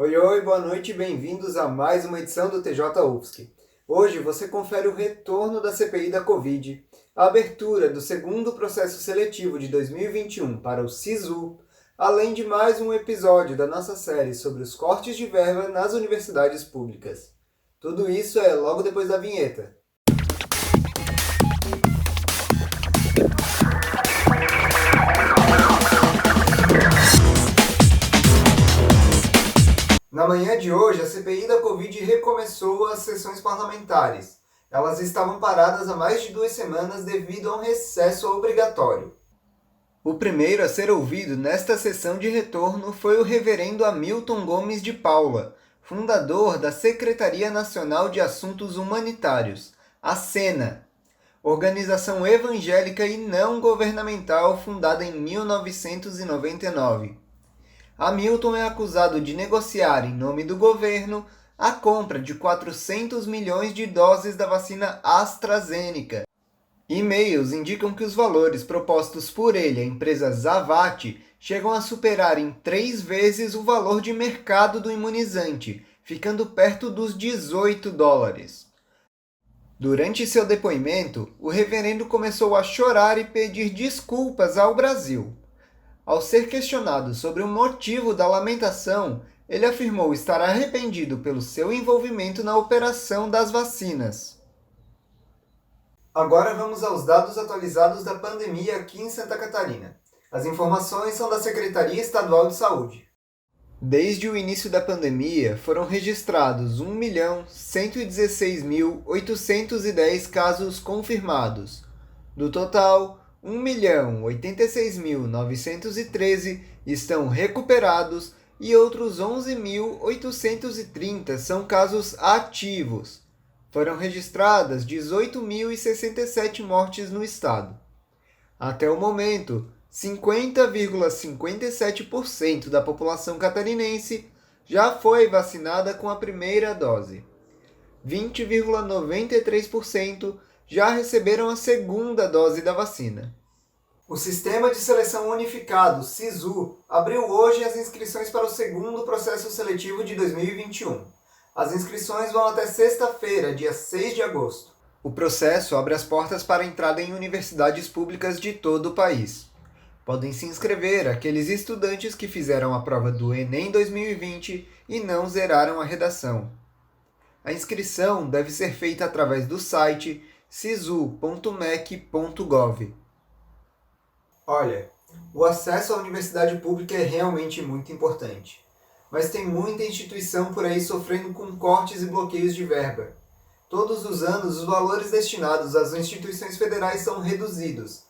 Oi, oi, boa noite e bem-vindos a mais uma edição do TJ UFSC. Hoje você confere o retorno da CPI da Covid, a abertura do segundo processo seletivo de 2021 para o SISU, além de mais um episódio da nossa série sobre os cortes de verba nas universidades públicas. Tudo isso é logo depois da vinheta. Na manhã de hoje, a CPI da Covid recomeçou as sessões parlamentares. Elas estavam paradas há mais de 2 semanas devido a um recesso obrigatório. O primeiro a ser ouvido nesta sessão de retorno foi o reverendo Hamilton Gomes de Paula, fundador da Secretaria Nacional de Assuntos Humanitários, a SENA, organização evangélica e não governamental fundada em 1999. Hamilton é acusado de negociar, em nome do governo, a compra de 400 milhões de doses da vacina AstraZeneca. E-mails indicam que os valores propostos por ele à empresa Zavat chegam a superar em 3 vezes o valor de mercado do imunizante, ficando perto dos $18. Durante seu depoimento, o reverendo começou a chorar e pedir desculpas ao Brasil. Ao ser questionado sobre o motivo da lamentação, ele afirmou estar arrependido pelo seu envolvimento na operação das vacinas. Agora vamos aos dados atualizados da pandemia aqui em Santa Catarina. As informações são da Secretaria Estadual de Saúde. Desde o início da pandemia, foram registrados 1.116.810 casos confirmados. Do total, 1.086.913 estão recuperados e outros 11.830 são casos ativos. Foram registradas 18.067 mortes no estado. Até o momento, 50,57% da população catarinense já foi vacinada com a primeira dose. 20,93% já receberam a segunda dose da vacina. O Sistema de Seleção Unificado, SISU, abriu hoje as inscrições para o segundo processo seletivo de 2021. As inscrições vão até sexta-feira, dia 6 de agosto. O processo abre as portas para a entrada em universidades públicas de todo o país. Podem se inscrever aqueles estudantes que fizeram a prova do Enem 2020 e não zeraram a redação. A inscrição deve ser feita através do site sisu.mec.gov. Olha, o acesso à universidade pública é realmente muito importante. Mas tem muita instituição por aí sofrendo com cortes e bloqueios de verba. Todos os anos, os valores destinados às instituições federais são reduzidos.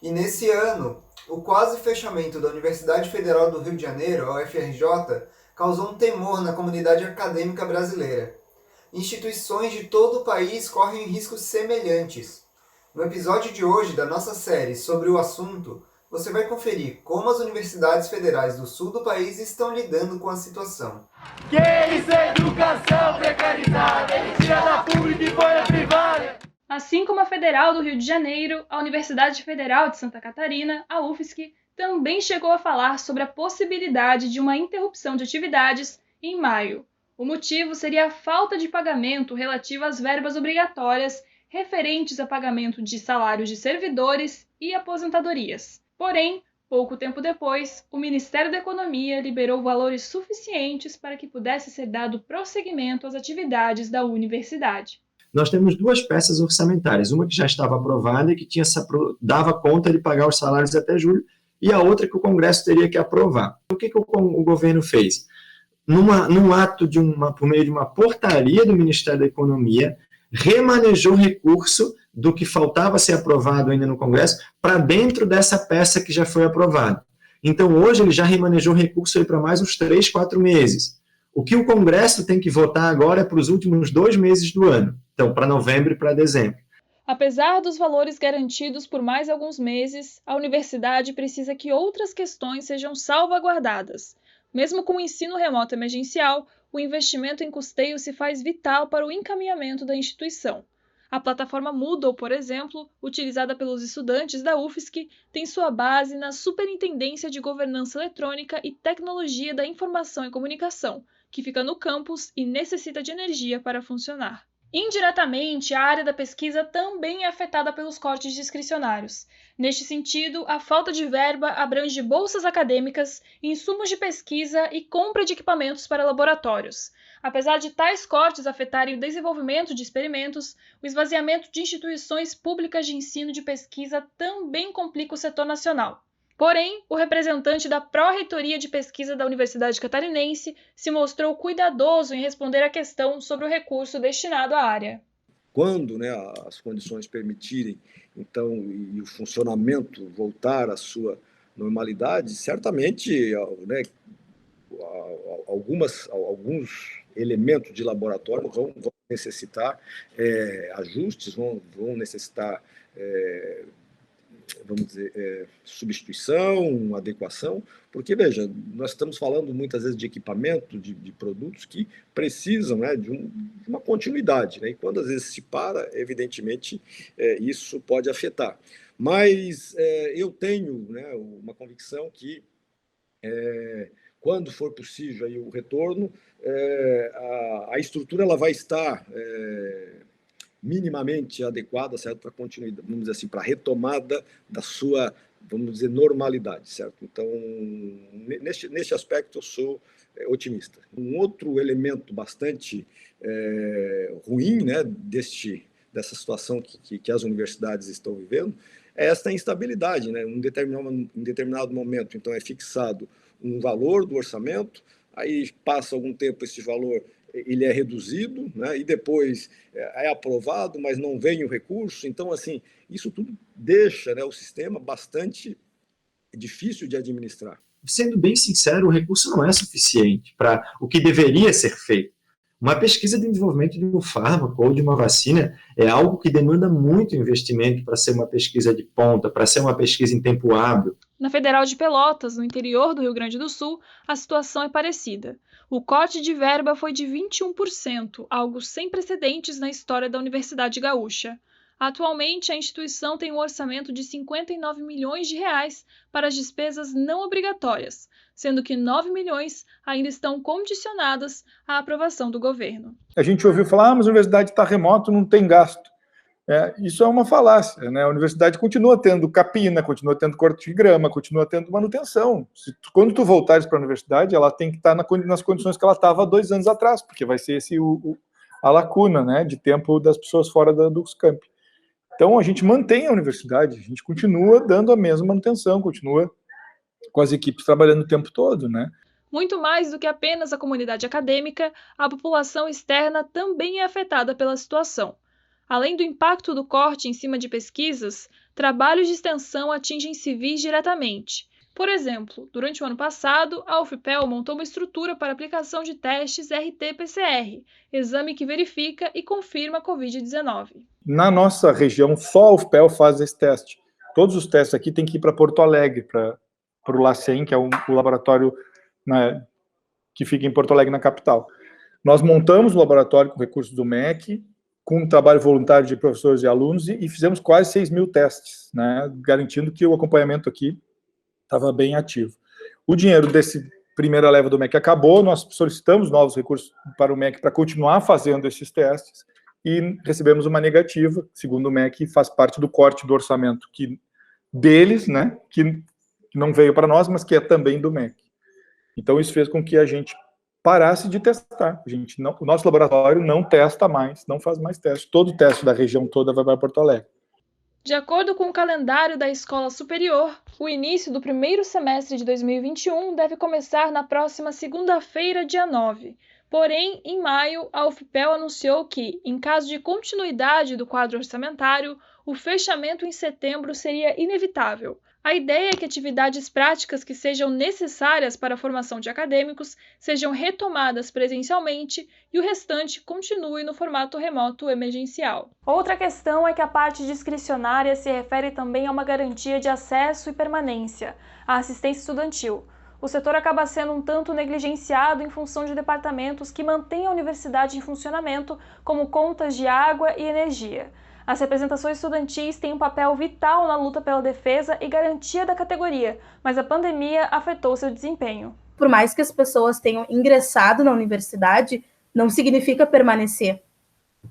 E nesse ano, o quase fechamento da Universidade Federal do Rio de Janeiro, a UFRJ, causou um temor na comunidade acadêmica brasileira. Instituições de todo o país correm riscos semelhantes. No episódio de hoje da nossa série sobre o assunto, você vai conferir como as universidades federais do sul do país estão lidando com a situação. Que isso é educação precarizada, ele tira da pública e põe na privada. Assim como a Federal do Rio de Janeiro, a Universidade Federal de Santa Catarina, a UFSC, também chegou a falar sobre a possibilidade de uma interrupção de atividades em maio. O motivo seria a falta de pagamento relativa às verbas obrigatórias referentes a pagamento de salários de servidores e aposentadorias. Porém, pouco tempo depois, o Ministério da Economia liberou valores suficientes para que pudesse ser dado prosseguimento às atividades da universidade. Nós temos 2 peças orçamentárias, uma que já estava aprovada e que dava conta de pagar os salários até julho, e a outra que o Congresso teria que aprovar. O que o governo fez? Num ato por meio de uma portaria do Ministério da Economia, remanejou recurso do que faltava ser aprovado ainda no Congresso para dentro dessa peça que já foi aprovada. Então, hoje, ele já remanejou recurso para mais uns 3, 4 meses. O que o Congresso tem que votar agora é para os últimos 2 meses do ano, então, para novembro e para dezembro. Apesar dos valores garantidos por mais alguns meses, a universidade precisa que outras questões sejam salvaguardadas. Mesmo com o ensino remoto emergencial, o investimento em custeio se faz vital para o encaminhamento da instituição. A plataforma Moodle, por exemplo, utilizada pelos estudantes da UFSC, tem sua base na Superintendência de Governança Eletrônica e Tecnologia da Informação e Comunicação, que fica no campus e necessita de energia para funcionar. Indiretamente, a área da pesquisa também é afetada pelos cortes discricionários. Neste sentido, a falta de verba abrange bolsas acadêmicas, insumos de pesquisa e compra de equipamentos para laboratórios. Apesar de tais cortes afetarem o desenvolvimento de experimentos, o esvaziamento de instituições públicas de ensino de pesquisa também complica o setor nacional. Porém, o representante da Pró-Reitoria de Pesquisa da Universidade Catarinense se mostrou cuidadoso em responder à questão sobre o recurso destinado à área. Quando, né, as condições permitirem, então, e o funcionamento voltar à sua normalidade, certamente, né, alguns elementos de laboratório vão necessitar ajustes, vão necessitar vamos dizer, substituição, adequação, porque, veja, nós estamos falando muitas vezes de equipamento, de produtos que precisam, né, de uma continuidade, né, e quando às vezes se para, evidentemente, isso pode afetar. Mas eu tenho, né, uma convicção que, quando for possível aí o retorno, a estrutura ela vai estar minimamente adequada, certo, para continuidade, vamos dizer assim, para a retomada da sua, vamos dizer, normalidade, certo? Então, neste aspecto, eu sou otimista. Um outro elemento bastante ruim, né, dessa situação que as universidades estão vivendo é esta instabilidade, né? Em determinado momento, então, é fixado um valor do orçamento, aí passa algum tempo esse valor ele é reduzido, né, e depois é aprovado, mas não vem o recurso. Então, assim, isso tudo deixa, né, o sistema bastante difícil de administrar. Sendo bem sincero, o recurso não é suficiente para o que deveria ser feito. Uma pesquisa de desenvolvimento de um fármaco ou de uma vacina é algo que demanda muito investimento para ser uma pesquisa de ponta, para ser uma pesquisa em tempo hábil. Na Federal de Pelotas, no interior do Rio Grande do Sul, a situação é parecida. O corte de verba foi de 21%, algo sem precedentes na história da Universidade Gaúcha. Atualmente, a instituição tem um orçamento de 59 milhões de reais para as despesas não obrigatórias, sendo que 9 milhões ainda estão condicionadas à aprovação do governo. A gente ouviu falar, mas a universidade está remota, não tem gasto. Isso é uma falácia, né? A universidade continua tendo capina, continua tendo corte de grama, continua tendo manutenção. Quando tu voltares para a universidade, ela tem que estar nas condições que ela estava há 2 anos atrás, porque vai ser a lacuna, né, de tempo das pessoas fora dos campi. Então, a gente mantém a universidade, a gente continua dando a mesma manutenção, continua com as equipes trabalhando o tempo todo, né? Muito mais do que apenas a comunidade acadêmica, a população externa também é afetada pela situação. Além do impacto do corte em cima de pesquisas, trabalhos de extensão atingem civis diretamente. Por exemplo, durante o ano passado, a UFPEL montou uma estrutura para aplicação de testes RT-PCR, exame que verifica e confirma a Covid-19. Na nossa região, só a UFPEL faz esse teste. Todos os testes aqui têm que ir para Porto Alegre, para o LACEN, que é o laboratório, né, que fica em Porto Alegre, na capital. Nós montamos o laboratório com recursos do MEC, com um trabalho voluntário de professores e alunos, e fizemos quase 6 mil testes, né, garantindo que o acompanhamento aqui estava bem ativo. O dinheiro desse primeira leva do MEC acabou, nós solicitamos novos recursos para o MEC para continuar fazendo esses testes, e recebemos uma negativa, segundo o MEC, faz parte do corte do orçamento deles, né, que não veio para nós, mas que é também do MEC. Então, isso fez com que a gente parasse de testar. O nosso laboratório não testa mais, não faz mais teste. Todo o teste da região toda vai para Porto Alegre. De acordo com o calendário da Escola Superior, o início do primeiro semestre de 2021 deve começar na próxima segunda-feira, dia 9. Porém, em maio, a UFPEL anunciou que, em caso de continuidade do quadro orçamentário, o fechamento em setembro seria inevitável. A ideia é que atividades práticas que sejam necessárias para a formação de acadêmicos sejam retomadas presencialmente e o restante continue no formato remoto emergencial. Outra questão é que a parte discricionária se refere também a uma garantia de acesso e permanência, a assistência estudantil. o setor acaba sendo um tanto negligenciado em função de departamentos que mantêm a universidade em funcionamento, como contas de água e energia. As representações estudantis têm um papel vital na luta pela defesa e garantia da categoria, mas a pandemia afetou seu desempenho. Por mais que as pessoas tenham ingressado na universidade, não significa permanecer.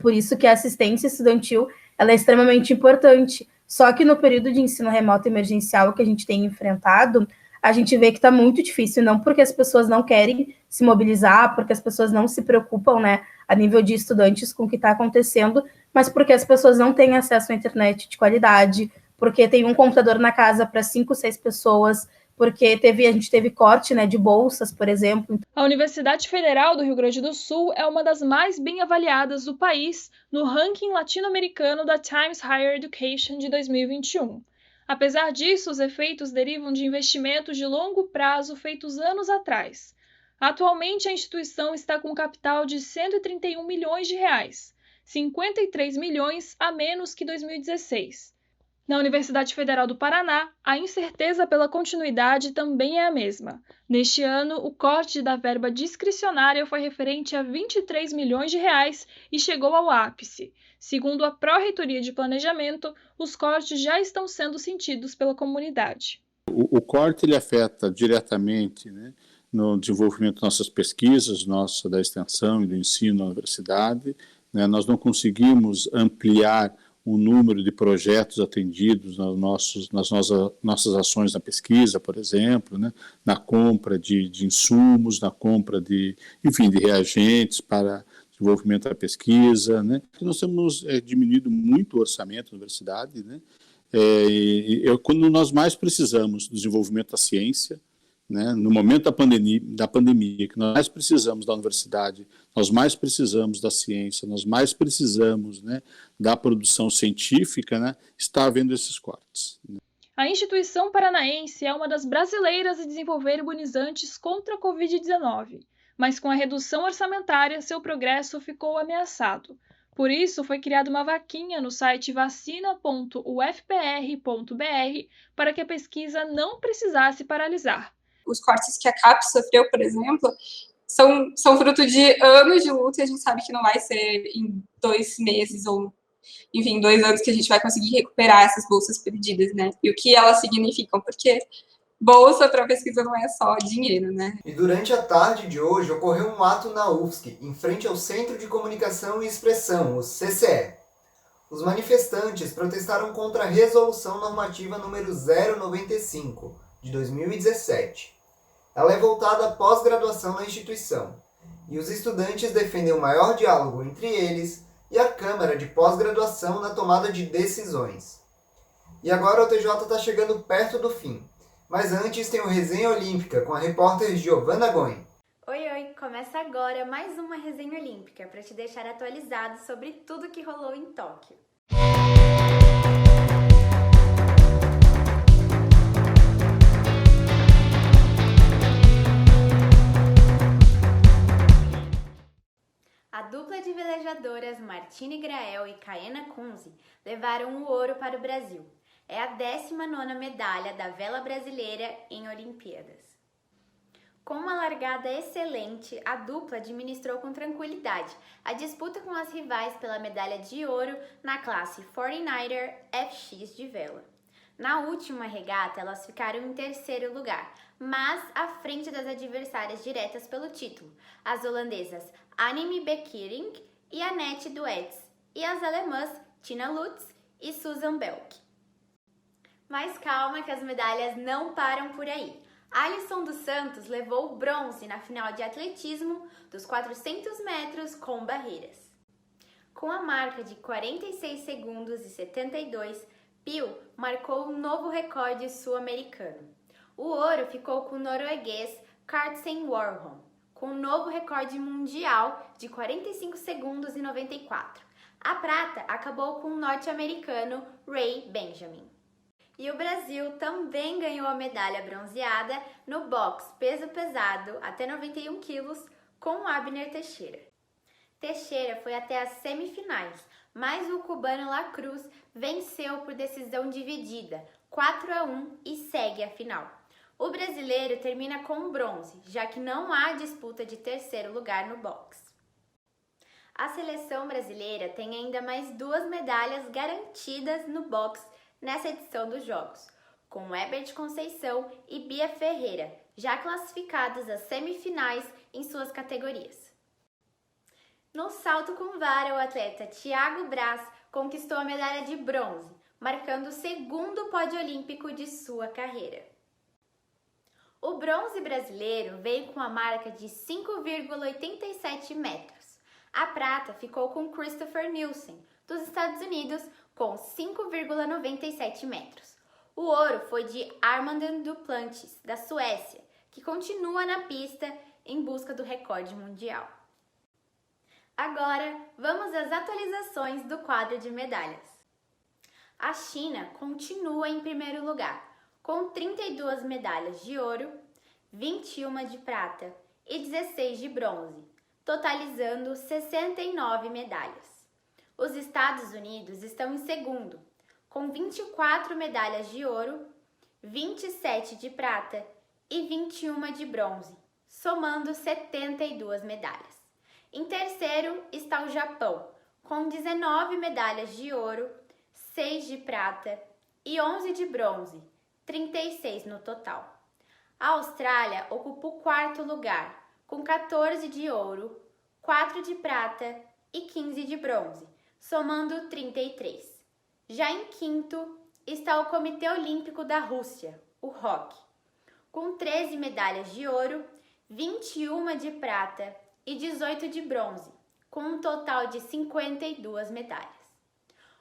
Por isso que a assistência estudantil ela é extremamente importante. Só que no período de ensino remoto emergencial que a gente tem enfrentado, a gente vê que está muito difícil, não porque as pessoas não querem se mobilizar, porque as pessoas não se preocupam, né, a nível de estudantes com o que está acontecendo, mas porque as pessoas não têm acesso à internet de qualidade, porque tem um computador na casa para 5, 6 pessoas, porque a gente teve corte, né, de bolsas, por exemplo. A Universidade Federal do Rio Grande do Sul é uma das mais bem avaliadas do país no ranking latino-americano da Times Higher Education de 2021. Apesar disso, os efeitos derivam de investimentos de longo prazo feitos anos atrás. Atualmente, a instituição está com um capital de 131 milhões de reais, 53 milhões a menos que 2016. Na Universidade Federal do Paraná, a incerteza pela continuidade também é a mesma. Neste ano, o corte da verba discricionária foi referente a 23 milhões de reais e chegou ao ápice. Segundo a Pró-Reitoria de Planejamento, os cortes já estão sendo sentidos pela comunidade. O corte ele afeta diretamente, né, no desenvolvimento de nossas pesquisas, da extensão e do ensino na universidade. Né, nós não conseguimos ampliar o número de projetos atendidos nas nossas ações na pesquisa, por exemplo, né, na compra de insumos, na compra de reagentes para desenvolvimento da pesquisa, né. Nós temos diminuído muito o orçamento da universidade, né, quando nós mais precisamos do desenvolvimento da ciência, né, no momento da pandemia, que nós mais precisamos da universidade, nós mais precisamos da ciência, nós mais precisamos, né, da produção científica, né, está havendo esses cortes. Né. A instituição paranaense é uma das brasileiras a desenvolver imunizantes contra a Covid-19, mas com a redução orçamentária, seu progresso ficou ameaçado. Por isso, foi criada uma vaquinha no site vacina.ufpr.br para que a pesquisa não precisasse paralisar. Os cortes que a CAPES sofreu, por exemplo, são fruto de anos de luta, e a gente sabe que não vai ser em 2 meses ou, enfim, 2 anos que a gente vai conseguir recuperar essas bolsas perdidas, né? E o que elas significam, porque bolsa para pesquisa não é só dinheiro, né? E durante a tarde de hoje ocorreu um ato na UFSC, em frente ao Centro de Comunicação e Expressão, o CCE. Os manifestantes protestaram contra a Resolução Normativa número 095, de 2017. Ela é voltada à pós-graduação na instituição, e os estudantes defendem o maior diálogo entre eles e a Câmara de Pós-Graduação na tomada de decisões. E agora o TJ está chegando perto do fim, mas antes tem o Resenha Olímpica com a repórter Giovana Goin. Oi, começa agora mais uma Resenha Olímpica para te deixar atualizado sobre tudo que rolou em Tóquio. A dupla de velejadoras Martine Grael e Kaena Kunze levaram o ouro para o Brasil. É a 19ª medalha da vela brasileira em Olimpíadas. Com uma largada excelente, a dupla administrou com tranquilidade a disputa com as rivais pela medalha de ouro na classe 49er FX de vela. Na última regata, elas ficaram em 3º lugar, mas à frente das adversárias diretas pelo título, as holandesas Annemiek Bekkering e Annette Duets, e as alemãs Tina Lutz e Susan Belk. Mas calma que as medalhas não param por aí. Alisson dos Santos levou o bronze na final de atletismo dos 400 metros com barreiras. Com a marca de 46 segundos e 72, Pio marcou um novo recorde sul-americano. O ouro ficou com o norueguês Karsten Warholm, com um novo recorde mundial de 45 segundos e 94. A prata acabou com o norte-americano Ray Benjamin. E o Brasil também ganhou a medalha bronzeada no boxe peso pesado até 91 quilos com Abner Teixeira. Teixeira foi até as semifinais, mas o cubano La Cruz venceu por decisão dividida, 4-1, e segue a final. O brasileiro termina com bronze, já que não há disputa de terceiro lugar no boxe. A seleção brasileira tem ainda mais 2 medalhas garantidas no boxe nessa edição dos Jogos, com Herbert Conceição e Bia Ferreira, já classificados às semifinais em suas categorias. No salto com vara, o atleta Thiago Braz conquistou a medalha de bronze, marcando o 2º pódio olímpico de sua carreira. O bronze brasileiro veio com a marca de 5,87 metros. A prata ficou com Christopher Nielsen, dos Estados Unidos, com 5,97 metros. O ouro foi de Armand Duplantis, da Suécia, que continua na pista em busca do recorde mundial. Agora, vamos às atualizações do quadro de medalhas. A China continua em primeiro lugar, com 32 medalhas de ouro, 21 de prata e 16 de bronze, totalizando 69 medalhas. Os Estados Unidos estão em segundo, com 24 medalhas de ouro, 27 de prata e 21 de bronze, somando 72 medalhas. Em terceiro está o Japão, com 19 medalhas de ouro, 6 de prata e 11 de bronze, 36 no total. A Austrália ocupa o 4º lugar, com 14 de ouro, 4 de prata e 15 de bronze, somando 33. Já em quinto está o Comitê Olímpico da Rússia, o ROK, com 13 medalhas de ouro, 21 de prata e 18 de bronze, com um total de 52 medalhas.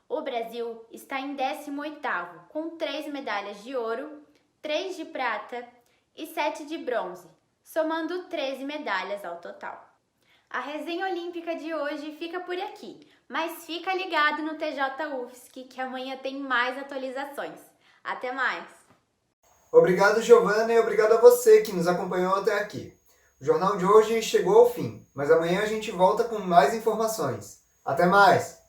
O Brasil está em 18º, com 3 medalhas de ouro, 3 de prata e 7 de bronze, somando 13 medalhas ao total. A resenha olímpica de hoje fica por aqui, mas fica ligado no TJ UFSC que amanhã tem mais atualizações. Até mais! Obrigado, Giovana, e obrigado a você que nos acompanhou até aqui. O jornal de hoje chegou ao fim, mas amanhã a gente volta com mais informações. Até mais!